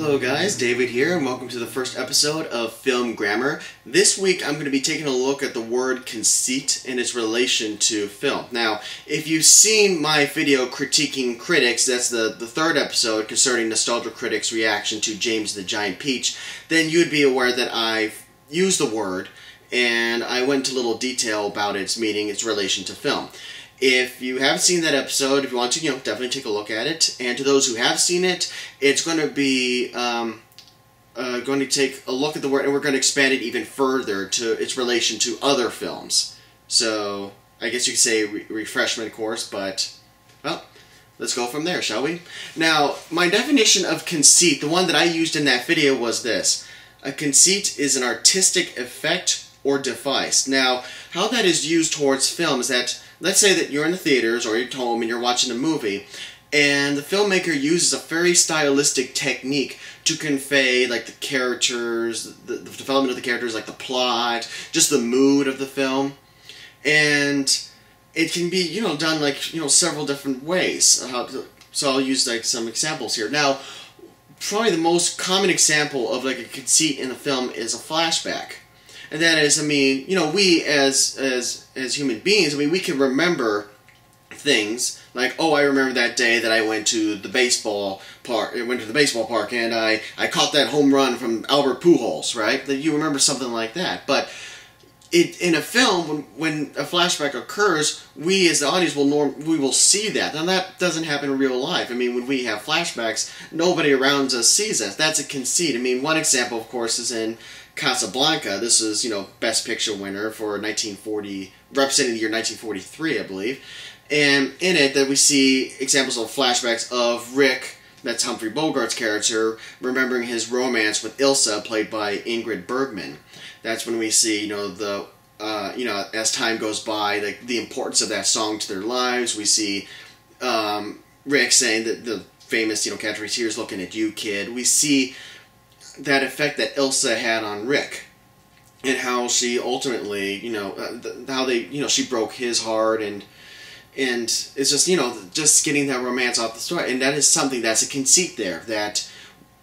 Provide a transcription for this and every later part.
Hello guys, David here, and welcome to the first episode of Film Grammar. This week I'm going to be taking a look at the word conceit and its relation to film. Now, if you've seen my video critiquing critics, that's the third episode concerning Nostalgia Critics' reaction to James the Giant Peach, then you'd be aware that I've used the word and I went into little detail about its meaning, its relation to film. If you haven't seen that episode, if you want to, definitely take a look at it. And to those who have seen it, it's going to be going to take a look at the word, and we're going to expand it even further to its relation to other films. So, I guess you could say refreshment course, but, well, let's go from there, shall we? Now, my definition of conceit, the one that I used in that video, was this. A conceit is an artistic effect or device. Now, how that is used towards film is that, let's say that you're in the theaters or you're at home and you're watching a movie, and the filmmaker uses a very stylistic technique to convey, like, the characters, the development of the characters, like the plot, just the mood of the film. And it can be, done, like, several different ways. So I'll use, like, some examples here. Now, probably the most common example of, like, a conceit in a film is a flashback. And that is, we as human beings, we can remember things like, oh, I remember that day that I went to the baseball park. And I caught that home run from Albert Pujols, right? That you remember something like that. But in a film, when a flashback occurs, we as the audience will see that. Now that doesn't happen in real life. When we have flashbacks, nobody around us sees us. That's a conceit. One example, of course, is in Casablanca. This is, Best Picture winner for 1940, representing the year 1943, I believe. And in it, that we see examples of flashbacks of Rick, that's Humphrey Bogart's character, remembering his romance with Ilsa, played by Ingrid Bergman. That's when we see, as time goes by, like the importance of that song to their lives. We see Rick saying that the famous, catchphrase, "Here's looking at you, kid." We see that effect that Ilsa had on Rick, and how she ultimately, she broke his heart, and it's just, just getting that romance off the story, and that is something that's a conceit there, that,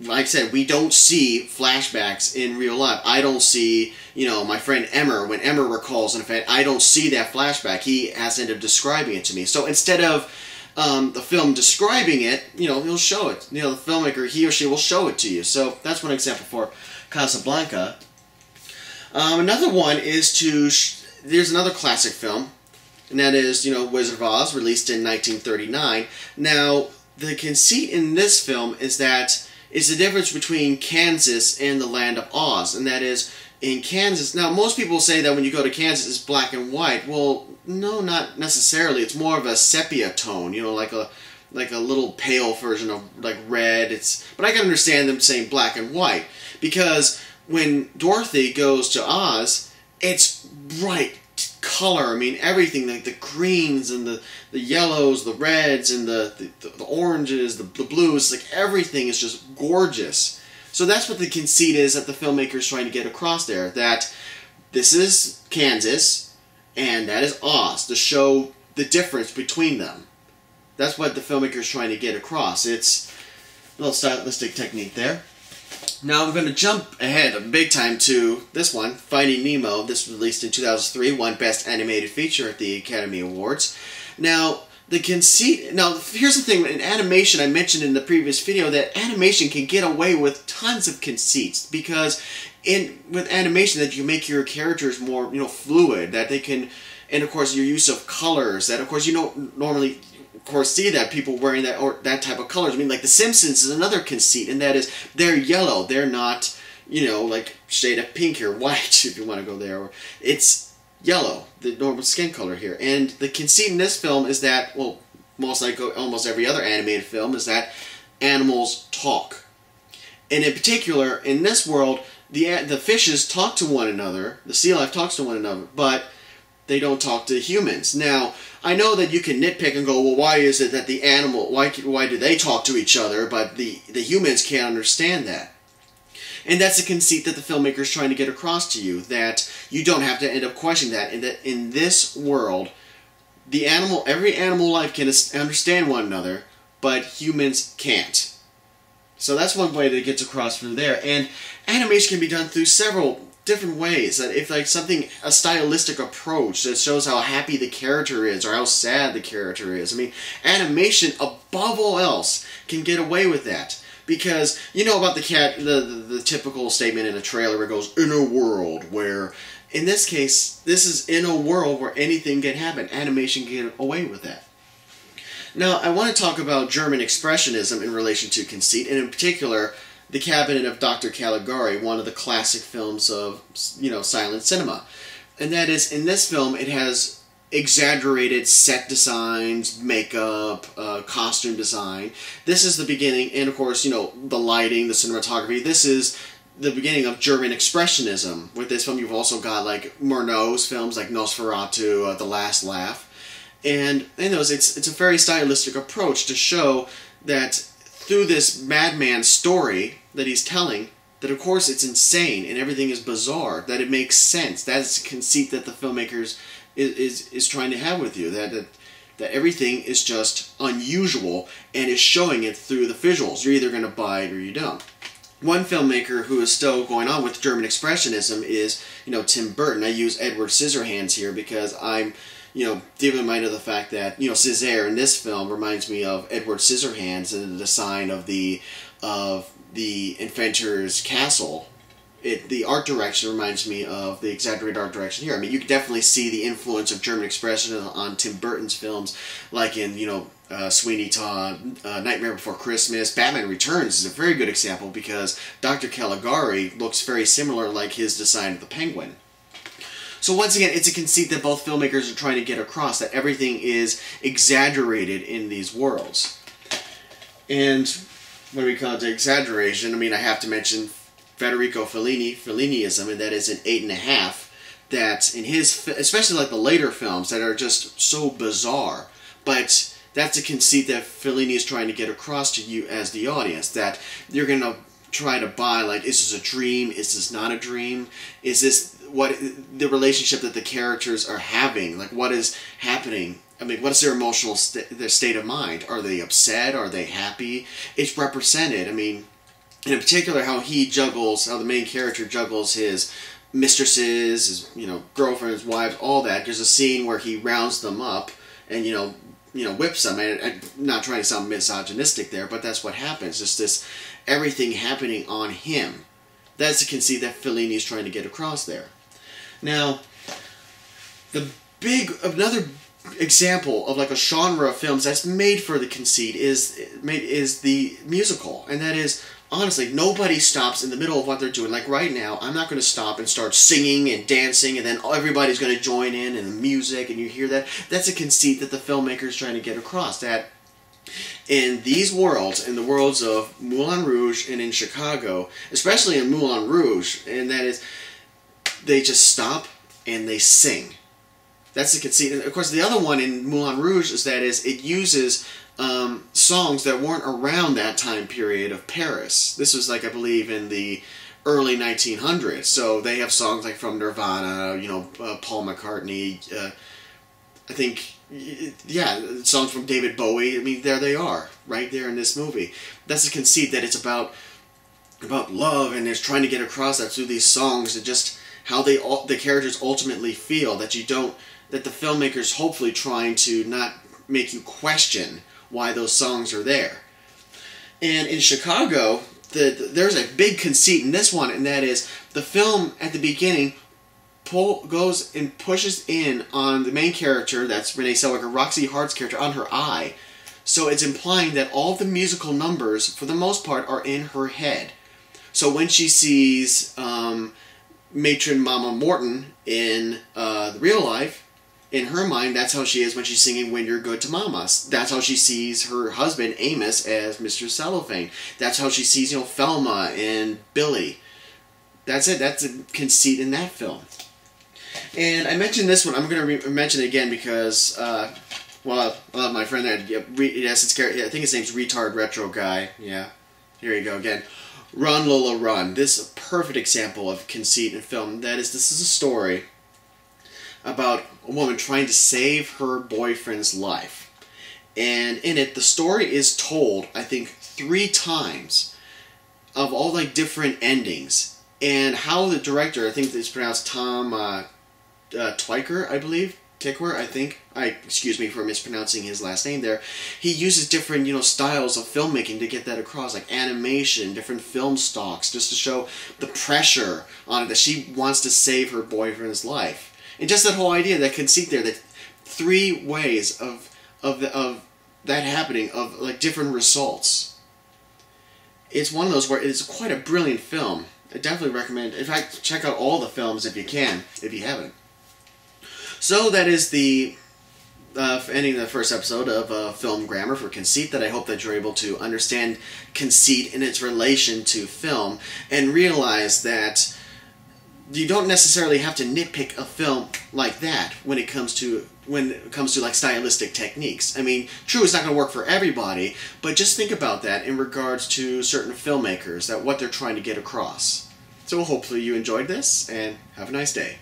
like I said, we don't see flashbacks in real life. I don't see, my friend Emmer, when Emmer recalls an event, I don't see that flashback. He has to end up describing it to me. So instead of the film describing it, he'll show it. The filmmaker, he or she will show it to you. So that's one example for Casablanca. Another one is there's another classic film, and that is, Wizard of Oz, released in 1939. Now, the conceit in this film is that it's the difference between Kansas and the land of Oz, and that is, in Kansas, now most people say that when you go to Kansas it's black and white. Well, no, not necessarily. It's more of a sepia tone, like a little pale version of like red. But I can understand them saying black and white, because when Dorothy goes to Oz, it's bright color. Everything, like the greens and the yellows, the reds and the oranges, the blues, like everything is just gorgeous. So that's what the conceit is that the filmmaker is trying to get across there, that this is Kansas and that is Oz, to show the difference between them. That's what the filmmaker is trying to get across. It's a little stylistic technique there. Now I'm going to jump ahead big time to this one, Finding Nemo. This was released in 2003, won Best Animated Feature at the Academy Awards. Now, the conceit... Now, here's the thing. In animation, I mentioned in the previous video that animation can get away with tons of conceits, because with animation, that you make your characters more, fluid, that they can... And, of course, your use of colors, that, of course, you don't normally... Of course, see that people wearing that type of colors. Like The Simpsons is another conceit, and that is they're yellow. They're not, like shade of pink or white, if you want to go there. It's yellow, the normal skin color here. And the conceit in this film is that, well, almost every other animated film, is that animals talk. And in particular, in this world, the fishes talk to one another. The sea life talks to one another, but they don't talk to humans. Now, I know that you can nitpick and go, well, why is it that the animal, why do they talk to each other, but the humans can't understand that? And that's a conceit that the filmmaker is trying to get across to you, that you don't have to end up questioning that, and that in this world, every animal life can understand one another, but humans can't. So that's one way that it gets across through there. And animation can be done through several different ways. That if like something, a stylistic approach that shows how happy the character is or how sad the character is. I mean, animation above all else can get away with that. Because you know about the typical statement in a trailer where it goes, in a world where, in this case, this is in a world where anything can happen. Animation can get away with that. Now, I want to talk about German Expressionism in relation to Conceit, and in particular, The Cabinet of Dr. Caligari, one of the classic films of, silent cinema. And that is, in this film, it has exaggerated set designs, makeup, costume design. This is the beginning, and of course, the lighting, the cinematography. This is the beginning of German Expressionism. With this film, you've also got like Murnau's films like Nosferatu, The Last Laugh. And in those, it's a very stylistic approach to show that through this madman story that he's telling, that of course it's insane and everything is bizarre, that it makes sense. That's the conceit that the filmmakers is trying to have with you, that everything is just unusual and is showing it through the visuals. You're either going to buy it or you don't. One filmmaker who is still going on with German Expressionism is, Tim Burton. I use Edward Scissorhands here because I'm, deep in mind of the fact that, Césaire in this film reminds me of Edward Scissorhands and the design of the inventor's castle. The art direction reminds me of the exaggerated art direction here. I mean, you can definitely see the influence of German Expressionism on Tim Burton's films, like in, Sweeney Todd, Nightmare Before Christmas. Batman Returns is a very good example because Dr. Caligari looks very similar like his design of the Penguin. So once again, it's a conceit that both filmmakers are trying to get across, that everything is exaggerated in these worlds. And when we come to exaggeration, I mean, I have to mention Federico Felliniism, and that is an 8.5, that in his, especially like the later films that are just so bizarre, but that's a conceit that Fellini is trying to get across to you as the audience, that you're going to try to buy, like, is this a dream, is this not a dream, is this what the relationship that the characters are having, like what is happening. I mean, what is their emotional their state of mind? Are they upset? Are they happy? It's represented. I mean, and in particular, how the main character juggles his mistresses, his girlfriends, wives, all that. There's a scene where he rounds them up and whips them. I'm not trying to sound misogynistic there, but that's what happens. Just this everything happening on him. That's the conceit that Fellini is trying to get across there. Now, another example of like a genre of films that's made for the conceit is the musical, and that is, honestly, nobody stops in the middle of what they're doing. Like right now, I'm not going to stop and start singing and dancing and then everybody's going to join in and the music and you hear that. That's a conceit that the filmmaker is trying to get across, that in these worlds, in the worlds of Moulin Rouge and in Chicago, especially in Moulin Rouge, and that is, they just stop and they sing. That's the conceit. And of course, the other one in Moulin Rouge is it uses songs that weren't around that time period of Paris. This was, like, I believe, in the early 1900s. So they have songs like from Nirvana, Paul McCartney, I think, yeah, songs from David Bowie. I mean, there they are, right there in this movie. That's the conceit, that it's about love, and it's trying to get across that through these songs, and just how the characters ultimately feel, that the filmmaker's hopefully trying to not make you question why those songs are there. And in Chicago, there's a big conceit in this one, and that is the film at the beginning goes and pushes in on the main character, that's Renee Zellweger, Roxy Hart's character, on her eye. So it's implying that all the musical numbers, for the most part, are in her head. So when she sees matron Mama Morton in real life, in her mind, that's how she is when she's singing When You're Good to Mama. That's how she sees her husband, Amos, as Mr. Cellophane. That's how she sees, Thelma and Billy. That's it. That's a conceit in that film. And I mentioned this one. I'm going to mention it again because, my friend there, I think his name's Retard Retro Guy. Yeah, here you go again. Run, Lola, Run. This is a perfect example of conceit in film. This is a story about a woman trying to save her boyfriend's life. And in it, the story is told, I think, 3 times. all like different endings and how the director, I think it's pronounced Tom Tykwer, I believe. Tykwer, I think. Excuse me for mispronouncing his last name there. He uses different, styles of filmmaking to get that across, like animation, different film stocks, just to show the pressure on it that she wants to save her boyfriend's life. And just that whole idea, that conceit there, that 3 ways of that happening, of like different results. It's one of those where it's quite a brilliant film. I definitely recommend, in fact, check out all the films if you can, if you haven't. So that is the ending the first episode of Film Grammar for Conceit, that I hope that you're able to understand conceit in its relation to film and realize that you don't necessarily have to nitpick a film like that when it comes to like stylistic techniques. I mean, true, it's not going to work for everybody, but just think about that in regards to certain filmmakers, that what they're trying to get across. So hopefully you enjoyed this, and have a nice day.